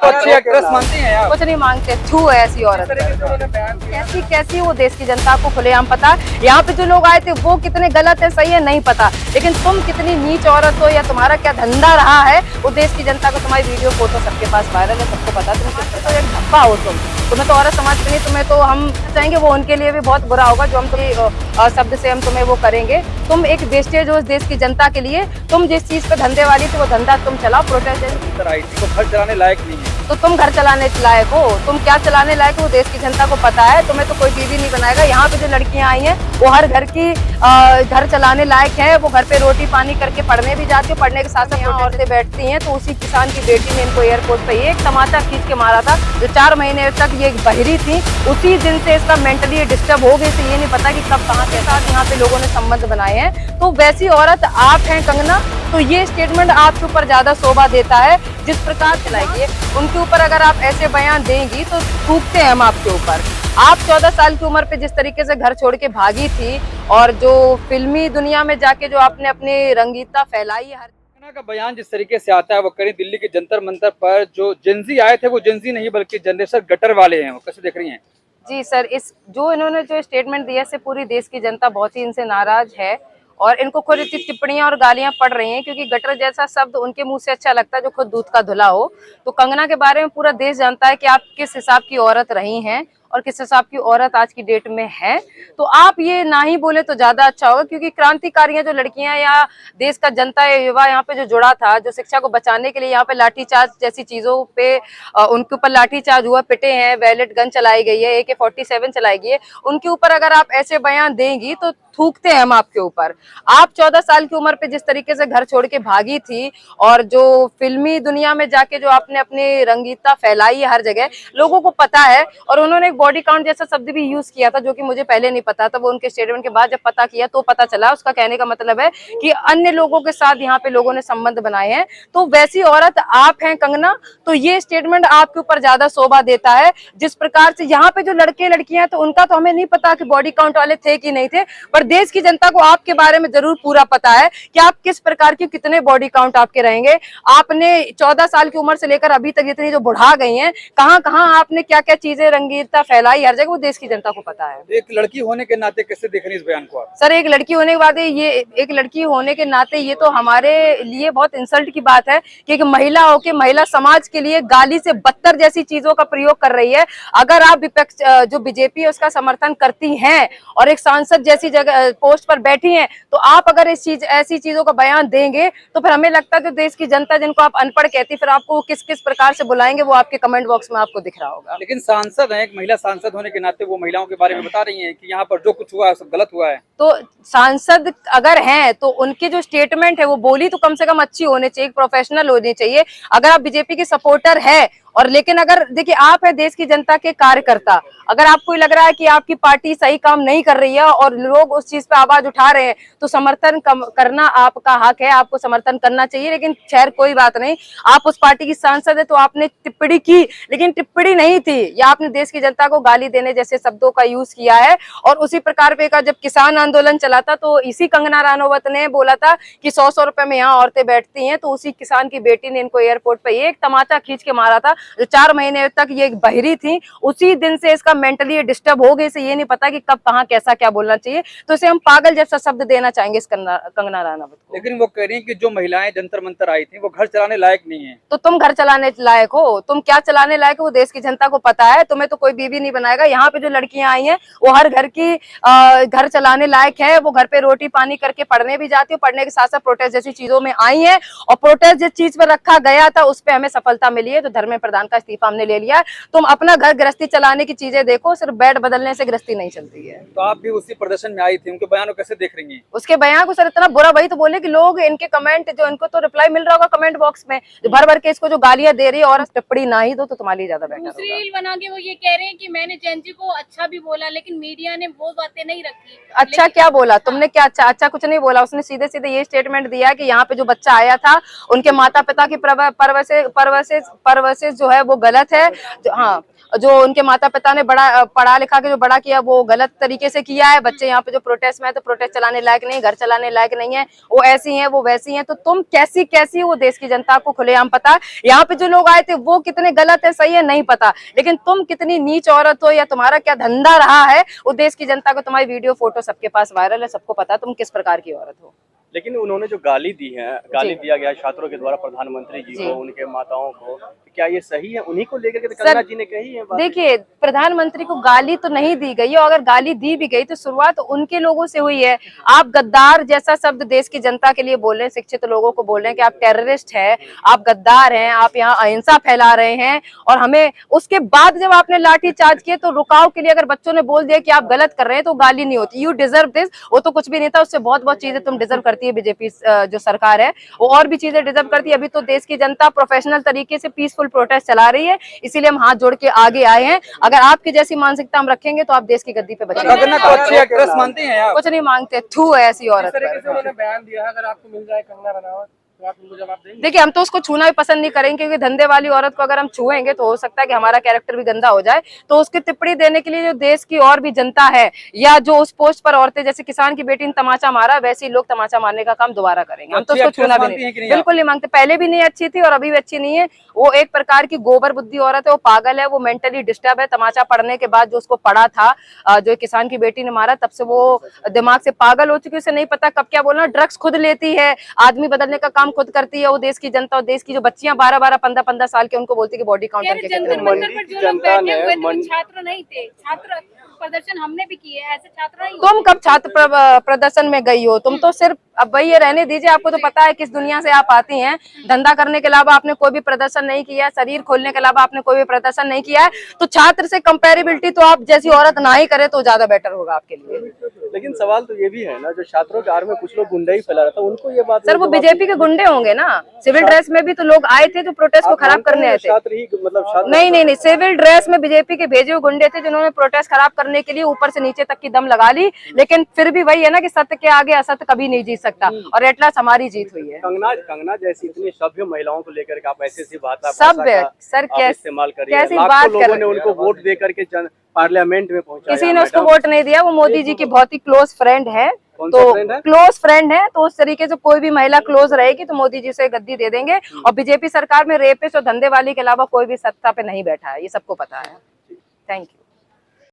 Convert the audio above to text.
अच्छी एक्ट्रेस मानती हैं आप? कुछ नहीं मांगते, छू है ऐसी औरत। कैसी कैसी वो देश की जनता को खुलेआम पता। यहाँ पे जो लोग आए थे वो कितने गलत है सही है नहीं पता, लेकिन तुम कितनी नीच औरत हो या तुम्हारा क्या धंधा रहा है वो देश की जनता को, तुम्हारी वीडियो फोटो सबके पास वायरल है, सबको पता। तुम कितने तो एक धब्बा हो, तुम्हें तो औरत समाज के नहीं, तुम्हें तो हम चाहेंगे वो उनके लिए भी बहुत बुरा होगा जो हम तुम्हें शब्द से हम तुम्हें वो करेंगे। तुम एक वेस्टेज हो इस देश की जनता के लिए। तुम जिस चीज पे धंधे वाली थी वो धंधा तुम चलाओ। प्रोटेस्ट आई थी तो घर चलाने लायक नहीं है, तो तुम घर चलाने लायक हो? तुम क्या चलाने लायक हो वो देश की जनता को पता है। तुम्हें तो कोई बीवी नहीं बनाएगा। यहाँ पे जो लड़कियां आई हैं वो हर घर की घर चलाने लायक है। वो घर पे रोटी पानी करके पढ़ने भी जाती है, पढ़ने के साथ साथ यहाँ औरतें बैठती हैं। तो उसी किसान की बेटी ने इनको एयरपोर्ट पे एक तमाचा खींच के मारा था। जो 4 महीने तक ये बहिरी थी, उसी दिन से इसका मेंटली डिस्टर्ब हो गई। ये नहीं पता कि कब कहाँ के साथ यहाँ पे लोगों ने संबंध बनाए हैं। तो वैसी औरत आप हैं कंगना, तो ये स्टेटमेंट आपके ऊपर ज्यादा शोभा देता है। जिस प्रकार चलाइए उनके ऊपर अगर आप ऐसे बयान देंगी तो थूकते हैं हम आपके ऊपर। आप 14 साल की उम्र पे जिस तरीके से घर छोड़ के भागी थी और जो फिल्मी दुनिया में जाके जो आपने अपनी रंगीता फैलाई है, कंगना का बयान जिस तरीके से आता है वो करीब दिल्ली के जंतर मंतर पर जो जेंजी आए थे वो जेंजी नहीं बल्कि जनरेशन गटर वाले हैं, वो कैसे देख रही हैं? जी सर, इस जो इन्होंने जो स्टेटमेंट दिया से पूरी देश की जनता बहुत ही इनसे नाराज है और इनको खुद इतनी टिप्पणियां और गालियां पड़ रही हैं क्योंकि गटर जैसा शब्द उनके मुंह से अच्छा लगता है जो खुद दूध का धुला हो। तो कंगना के बारे में पूरा देश जानता है कि आप किस हिसाब की औरत रही हैं और किस हिसाब की औरत आज की डेट में है। तो आप ये ना ही बोले तो ज्यादा अच्छा होगा क्योंकि क्रांतिकारियां जो लड़कियां या देश का जनता या युवा यहाँ पे जो जुड़ा था, जो शिक्षा को बचाने के लिए यहाँ पे लाठीचार्ज जैसी चीजों पे उनके ऊपर लाठीचार्ज हुआ, पिटे हैं, वैलेट गन चलाई गई है, AK-47 चलाई गई है, उनके ऊपर अगर आप ऐसे बयान देंगी तो थूकते हैं हम आपके ऊपर। आप 14 साल की उम्र पे जिस तरीके से घर छोड़ के भागी थी और जो फिल्मी दुनिया में जाके जो आपने अपनी रंगीता फैलाई है हर जगह, लोगों को पता है। और उन्होंने एक बॉडी काउंट जैसा शब्द भी यूज किया था जो कि मुझे पहले नहीं पता था। वो उनके स्टेटमेंट के बाद जब पता किया तो पता चला। उसका कहने का मतलब है कि अन्य लोगों के साथ यहाँ पे लोगों ने संबंध बनाए हैं। तो वैसी औरत आप हैं कंगना, तो ये स्टेटमेंट आपके ऊपर ज्यादा शोभा देता है। जिस प्रकार से यहाँ पे जो लड़के लड़कियां तो उनका तो हमें नहीं पता कि बॉडी काउंट वाले थे कि नहीं थे, पर देश की जनता को आपके बारे में जरूर पूरा पता है कि आप किस प्रकार की, कितने बॉडी काउंट आपके रहेंगे। आपने 14 साल की उम्र से लेकर अभी तक इतनी जो बुढ़ा गई हैं, कहाँ कहाँ आपने क्या क्या चीजें रंगीनता फैलाई हर जगह, वो देश की जनता को पता है। एक लड़की होने के नाते कैसे देख रही है इस बयान को आप? सर, एक लड़की होने के बाद ये एक लड़की होने के नाते ये तो हमारे लिए बहुत इंसल्ट की बात है कि एक महिला होके महिला समाज के लिए गाली से बदतर जैसी चीजों का प्रयोग कर रही है। अगर आप विपक्ष जो बीजेपी है उसका समर्थन करती हैं और एक सांसद जैसी जगह पोस्ट पर बैठी हैं, तो आप अगर ऐसी चीजों का बयान देंगे तो फिर हमें लगता है जो देश की जनता जिनको आप अनपढ़ कहती, फिर आपको किस किस प्रकार से बुलाएंगे वो आपके कमेंट बॉक्स में आपको दिख रहा होगा। लेकिन सांसद है, एक महिला सांसद होने के नाते वो महिलाओं के बारे में बता रही हैं कि यहाँ पर जो कुछ हुआ है सब गलत हुआ है। तो सांसद अगर हैं तो उनके जो स्टेटमेंट है वो बोली तो कम से कम अच्छी होनी चाहिए, प्रोफेशनल होनी चाहिए। अगर आप बीजेपी के सपोर्टर है और लेकिन अगर देखिए आप है देश की जनता के कार्यकर्ता, अगर आपको लग रहा है कि आपकी पार्टी सही काम नहीं कर रही है और लोग उस चीज पे आवाज उठा रहे हैं तो समर्थन करना आपका हक है, आपको समर्थन करना चाहिए। लेकिन खैर कोई बात नहीं, आप उस पार्टी की सांसद है तो आपने टिप्पणी की, लेकिन टिप्पणी नहीं थी, या आपने देश की जनता को गाली देने जैसे शब्दों का यूज किया है। और उसी प्रकार पे का जब किसान आंदोलन चला था तो इसी कंगना रानौत ने बोला था कि 100 रुपए में यहाँ औरतें बैठती हैं, तो उसी किसान की बेटी ने इनको एयरपोर्ट पे एक तमाचा खींच के मारा था। जो 4 महीने तक ये बहिरी थी, उसी दिन से इसका मेंटली डिस्टर्ब हो गई। से ये नहीं पता कि कब कहाँ कैसा क्या बोलना चाहिए, तो इसे हम पागल जैसा शब्द देना चाहेंगे इस कंगना राणावत को। लेकिन वो कह रही हैं कि जो महिलाएं जंतर मंतर आई थी वो घर चलाने लायक नहीं है। तो तुम घर चलाने लायक हो? तुम क्या चलाने लायक हो वो देश की जनता को पता है। तुम्हें तो कोई बीवी नहीं बनाएगा। यहाँ पे जो लड़कियां आई हैं वो हर घर की घर चलाने लायक है। वो घर पे रोटी पानी करके पढ़ने भी जाती है, पढ़ने के साथ साथ प्रोटेस्ट जैसी चीजों में आई है। और प्रोटेस्ट जिस चीज पर रखा गया था उस पर हमें सफलता मिली है, तो धर्मेंद्र प्रधान का इस्तीफा हमने ले लिया। तुम अपना घर गृहस्थी चलाने की चीजें देखो, सिर्फ बेड बदलने से गृहस्थी नहीं चलती है। तो आप भी उसी प्रदर्शन में आई थी, उनके बयान को कैसे देख रही हैं? उसके बयान को सर इतना बुरा, वही तो बोले कि लोग इनके कमेंट जो इनको तो रिप्लाई मिल रहा होगा कमेंट बॉक्स में, जो भर भर के इसको जो गालियां दे रही है और टिप्पणी ना ही दो तो तुम्हारे लिए ज्यादा बेटर होगा। दूसरी रील बना के वो ये कह रहे हैं कि मैंने जेंजी को अच्छा भी बोला लेकिन मीडिया ने वो बातें नहीं रखी। अच्छा क्या बोला तुमने? क्या अच्छा? अच्छा कुछ नहीं बोला। उसने सीधे सीधे ये स्टेटमेंट दिया कि यहाँ पे जो बच्चा आया था उनके माता पिता की परवरिश जो है वो गलत है। हाँ, जो उनके माता पिता ने बड़ा पढ़ा लिखा के जो बड़ा किया वो गलत तरीके से किया है। बच्चे यहाँ पे जो प्रोटेस्ट में है तो प्रोटेस्ट चलाने लायक नहीं, घर चलाने लायक नहीं है, वो ऐसी हैं वो वैसी हैं। तो तुम कैसी वो देश की जनता को खुलेआम पता। यहाँ पे जो लोग आए थे वो कितने गलत है सही है नहीं पता, लेकिन तुम कितनी नीच औरत हो या तुम्हारा क्या धंधा रहा है वो देश की जनता को, तुम्हारी वीडियो फोटो सबके पास वायरल है, सबको पता तुम किस प्रकार की औरत हो। लेकिन उन्होंने जो गाली दी है, गाली दिया गया छात्रों के द्वारा प्रधानमंत्री जी को, उनके माताओं को, क्या ये सही है? उन्हीं को लेकर के कंगना जी ने कही है बात? देखिए, प्रधानमंत्री को गाली तो नहीं दी गई है, और अगर गाली दी भी गई तो शुरुआत उनके लोगों से हुई है। आप गद्दार जैसा शब्द देश की जनता के लिए बोल रहे हैं, शिक्षित लोगों को बोल रहे हैं कि आप टेररिस्ट हैं, आप गद्दार हैं, आप यहाँ अहिंसा फैला रहे हैं। और हमें उसके बाद जब आपने लाठी चार्ज किए तो रुकाव के लिए अगर बच्चों ने बोल दिया कि आप गलत कर रहे हैं तो गाली नहीं होती। You deserve this. वो तो कुछ भी नहीं था, उससे बहुत चीजें तुम डिजर्व करती है। बीजेपी जो सरकार है वो और भी चीजें डिजर्व करती है। अभी तो देश की जनता प्रोफेशनल तरीके से पीसफुल प्रोटेस्ट चला रही है, इसीलिए हम हाथ जोड़ के आगे आए हैं। अगर आपकी जैसी मानसिकता हम रखेंगे तो आप देश की गद्दी पे बचेंगे। कंगना को अच्छी एक्ट्रेस मानती हैं आप? कुछ नहीं मांगते, थू है ऐसी औरत पर। उन्होंने बयान दिया, अगर आपको मिल जाए कंगना रनावत तो आप उनको जवाब देंगे? देखिए, हम तो उसको छूना भी पसंद नहीं करेंगे, क्योंकि धंधे वाली औरत को अगर हम छुएंगे तो हो सकता है कि हमारा कैरेक्टर भी गंदा हो जाए। तो उसकी टिप्पणी देने के लिए जो देश की और भी जनता है, या जो उस पोस्ट पर औरतें, जैसे किसान की बेटी ने तमाचा मारा, वैसे ही लोग तमाचा मारने का काम दोबारा करेंगे। हम तो उसको छूना भी नहीं, बिल्कुल नहीं मांगते। पहले भी नहीं अच्छी थी और अभी भी अच्छी नहीं है। वो एक प्रकार की गोबर बुद्धि औरत है, वो पागल है, वो मेंटली डिस्टर्ब है। तमाचा पड़ने के बाद जो उसको पड़ा था, जो किसान की बेटी ने मारा, तब से वो दिमाग से पागल हो चुकी है। उसे नहीं पता कब क्या बोलना। ड्रग्स खुद लेती है, आदमी बदलने का काम खुद करती है। वो देश की जनता और देश की जो बच्चियां 12-12, 15-15 साल के, उनको बोलती है कि बॉडी काउंट करके जंतर मंतर पर जो लोग बैठे हुए थे वो छात्र नहीं थे। छात्र प्रदर्शन हमने भी किए, ऐसे छात्र नहीं। तुम कब छात्र प्रदर्शन में गई हो? तुम तो सिर्फ, अब भाई ये रहने दीजिए, आपको तो पता है किस दुनिया से आप आती हैं। धंधा करने के अलावा आपने कोई भी प्रदर्शन नहीं किया, शरीर खोलने के अलावा आपने कोई भी प्रदर्शन नहीं किया है। तो छात्र से कंपैरेबिलिटी तो आप जैसी औरत ना ही करे तो ज्यादा बेटर होगा आपके लिए। लेकिन सवाल तो ये भी है ना, जो छात्रों के आड़ में कुछ लोग गुंडा ही फैला रहा था, उनको ये बात सर, वो बीजेपी के गुंडे होंगे ना। सिविल ड्रेस में भी तो लोग आए थे जो प्रोटेस्ट को खराब करने आए थे। छात्र ही मतलब नहीं, सिविल ड्रेस में बीजेपी के भेजे हुए गुंडे थे जिन्होंने प्रोटेस्ट खराब करने के लिए ऊपर से नीचे तक की दम लगा ली। लेकिन फिर भी वही है ना कि सत्य के आगे असत्य कभी नहीं जीत सकता, और एटलास हमारी जीत हुई है। कंगना जैसी इतनी सभ्य महिलाओं को लेकर के आप ऐसी बात सभ्य सर कैसे इस्तेमाल करिए? कैसी बात कर रहे हैं? उनको वोट दे करके पार्लियामेंट में पहुंचाया, किसी ने उसको वोट नहीं दिया। वो मोदी जी की बहुत ही क्लोज फ्रेंड है, तो क्लोज फ्रेंड है। तो उस तरीके से कोई भी महिला क्लोज रहेगी तो मोदी जी से गद्दी दे देंगे। और बीजेपी सरकार में रेपिस्ट और धंधे वाली के अलावा कोई भी सत्ता पे नहीं बैठा है, ये सबको पता है। Thank you.